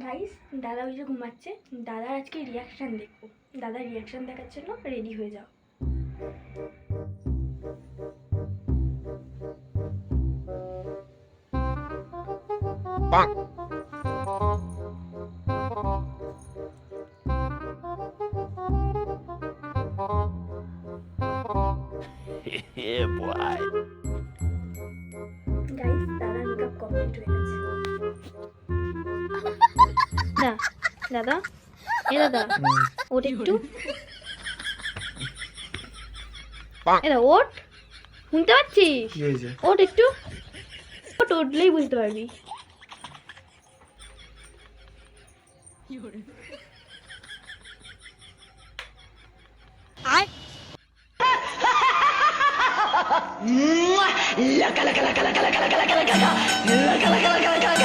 Guys, দাদা ওই যে ঘুমাচ্ছে, দাদার আজকে রিয়াকশান দেখবো। দাদার রিয়াকশান দেখার জন্য রেডি হয়ে যাও। Yeah, boy. গাইস, দাদার মেকআপ কমপ্লিট হয়ে গেছে। দাদা, দাদা ওট একটু, ওট, শুনতে পাচ্ছিস? ওট একটু, ওট, উঠলেই বুঝতে পারবি। La cala cala cala cala cala cala cala cala. La cala cala cala cala